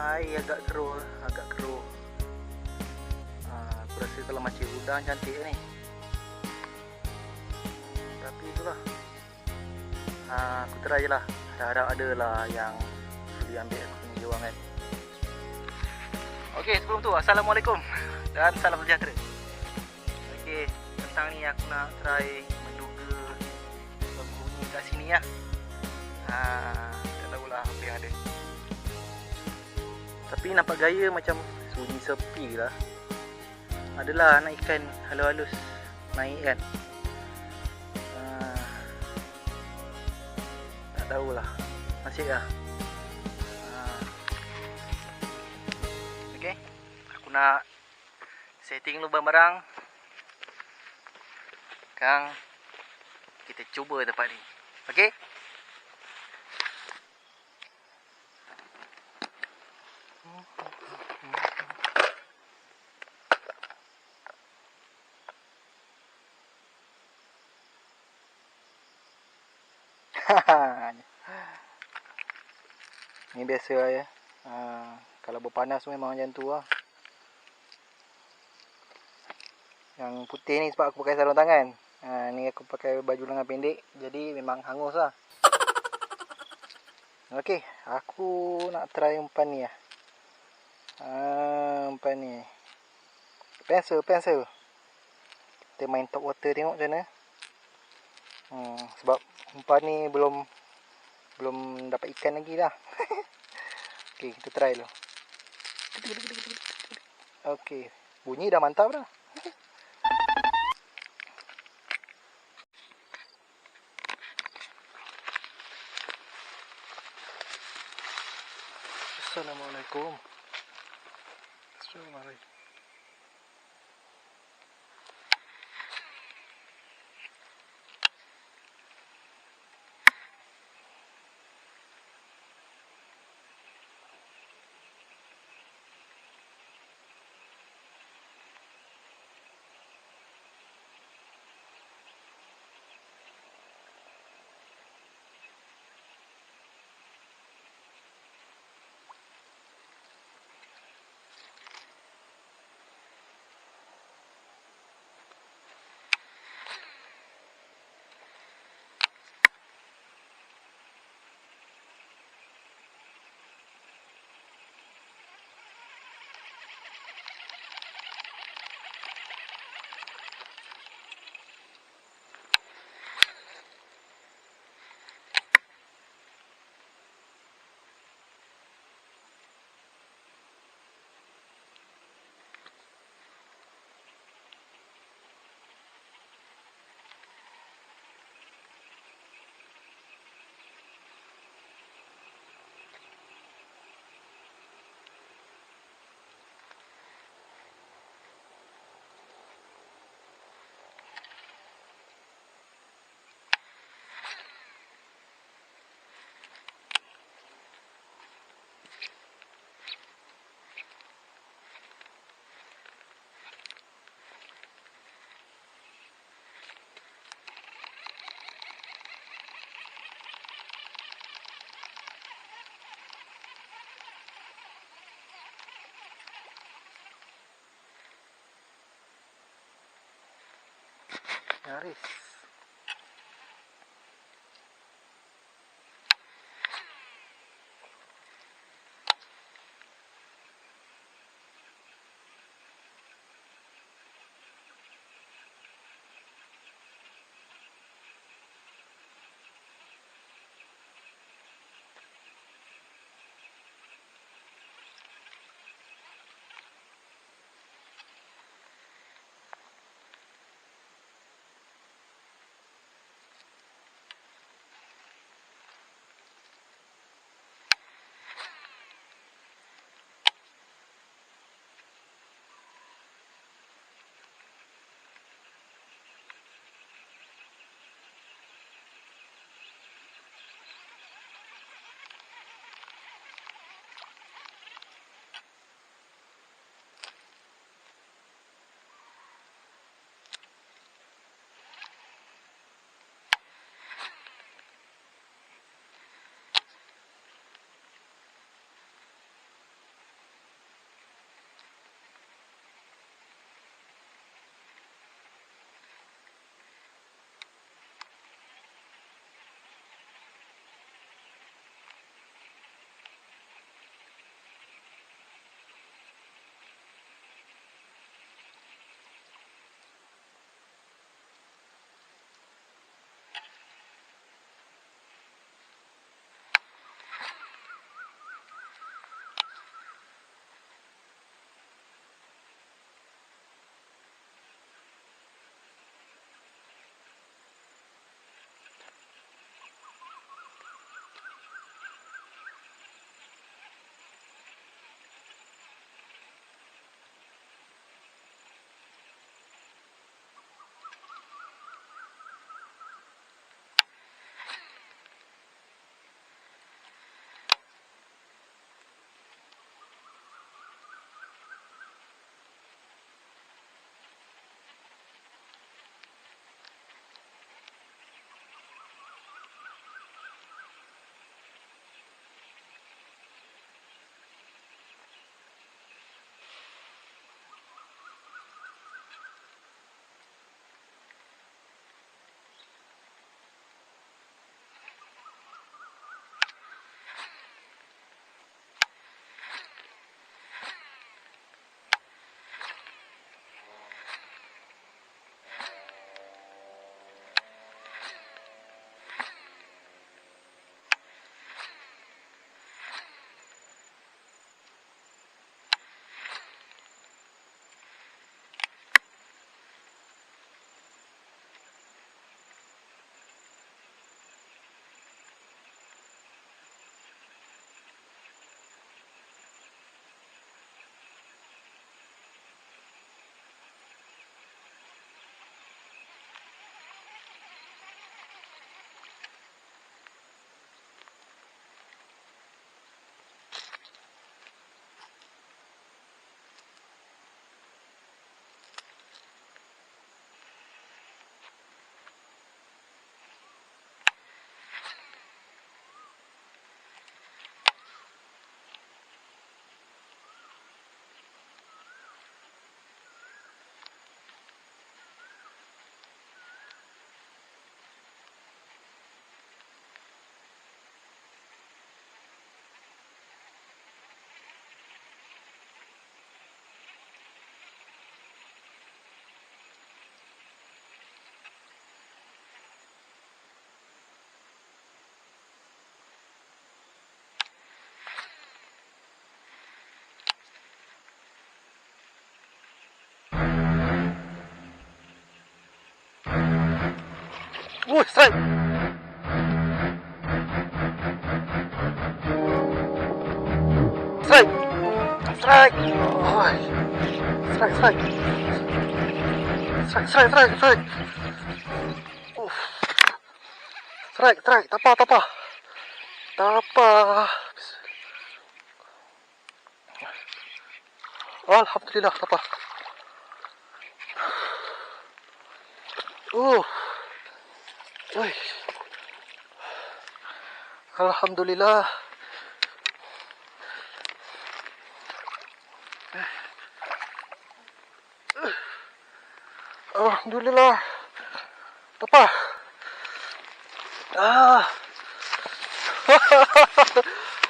air agak keruh, agak keruh. Aku rasa kalau macam udang cantik ni. Tapi itulah, aku try je lah. Harap ada lah yang boleh ambil aku punya jawang kan. Okey, sebelum tu Assalamualaikum dan salam sejahtera. Okey, petang ni aku nak try menduga penghuni kat sini lah. Tak tahulah apa yang ada. Tapi nampak gaya macam sunyi sepi lah. Adalah anak ikan halus-halus naik kan. Tak tahulah. Masih lah. Okay, aku nak setting dulu barang-barang. Sekarang kita cuba tempat ni. Okay. Ni biasa lah ya. Kalau berpanas memang macam tu lah. Yang putih ni sebab aku pakai sarung tangan. Ni aku pakai baju lengan pendek. Jadi memang hangus lah. Okey, aku nak try umpan ni lah. Umpan ni Pencil. Kita main top water tengok macam mana. Sebab umpan ni belum dapat ikan lagi lah. Okey, kita try dulu. Okey, bunyi dah mantap dah. Assalamualaikum. Nyaris. Strike. Strike. Strike. Oh, strike, strike. Strike, strike, strike, strike. Strike, strike. Tak apa, tak apa. Tak apa. Alhamdulillah, tak apa. Oi. Alhamdulillah. Alhamdulillah. Tak apa.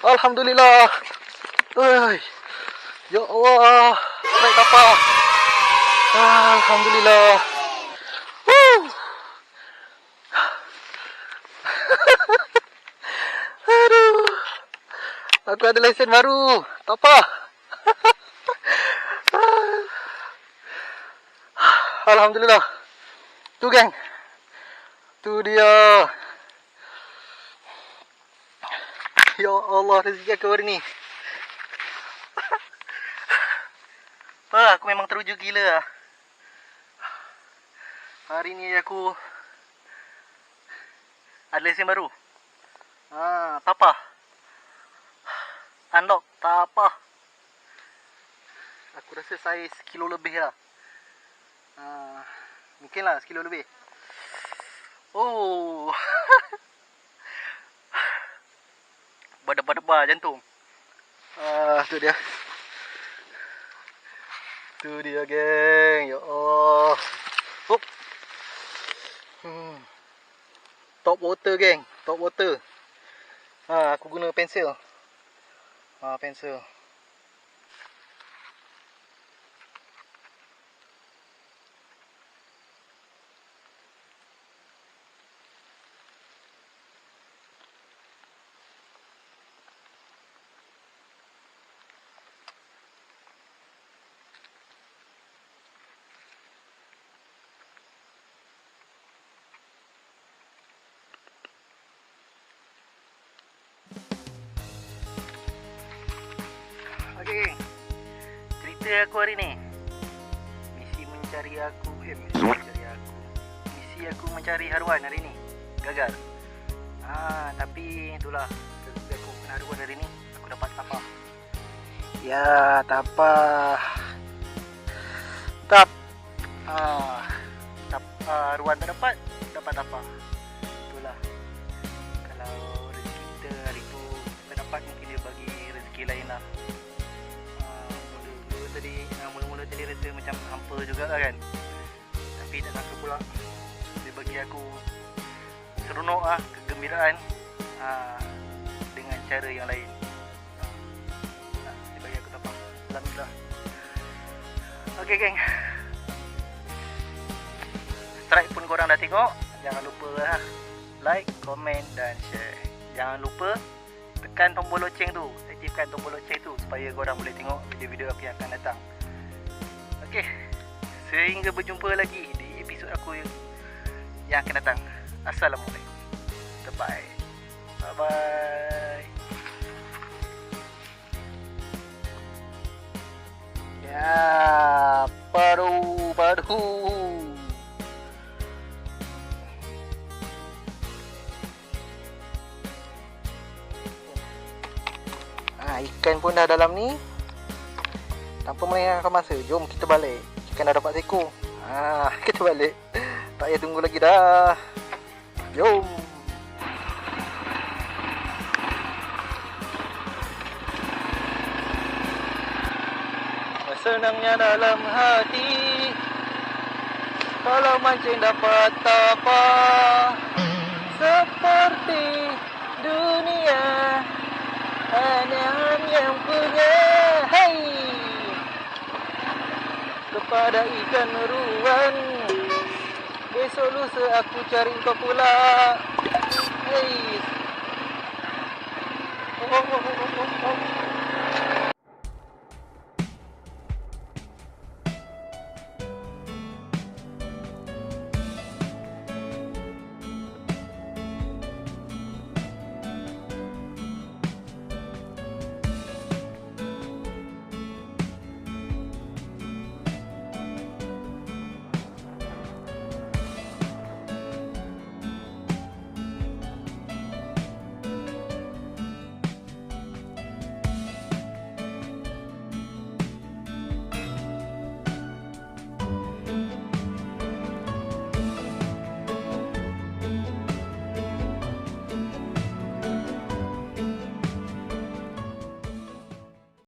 Alhamdulillah. Oi. Ya Allah. Baik tak apa. Alhamdulillah. Aduh. Aku ada lesen baru. Tak apa. Alhamdulillah. Tu geng. Tu dia. Ya Allah, rezeki aku hari ni. Aku memang teruja gila. Hari ni aku ada lesen baru. Tak apa. Unlock, tak apa. Aku rasa saya sekilo lebih lah. Mungkin lah sekilo lebih. Oh. Berdebar-debar jantung. Tu dia. Tu dia geng. Ya Allah. Hop. Top water geng. Top water. Aku guna pensel. Pensel. Okey geng. Cerita aku hari ni. Misi aku mencari haruan hari ni gagal. Tapi itulah, rezeki aku kena haruan hari ni. Aku dapat tapah. Ya, tapah. Haruan tak dapat tapah. Itulah. Kalau rezeki kita hari tu tak dapat, mungkin dia bagi rezeki lain lah. Mula-mula tadi rasa macam hampa juga lah kan. Tapi tak sangka pula dia bagi aku seronok lah, kegembiraan dengan cara yang lain. Dia bagi aku tapah. Alhamdulillah. Okey geng. Strike pun korang dah tengok. Jangan lupa lah like, komen dan share. Jangan lupa tekan tombol loceng tu. Aktifkan tombol loceng tu supaya korang boleh tengok video-video aku yang akan datang. Okey. Sehingga berjumpa lagi di episod aku yang akan datang. Assalamualaikum. Bye. Bye-bye. Ya, padu. Ikan pun dah dalam ni. Tanpa melengahkan masa, jom kita balik. Ikan dah dapat seekor. Kita balik. Tak payah tunggu lagi dah. Jom. Senangnya dalam hati kalau mancing dapat tapah. Seperti dunia hanya yang punya. Hey, kepada ikan ruan, besok lusa aku cari kau pula. Hey. Oh.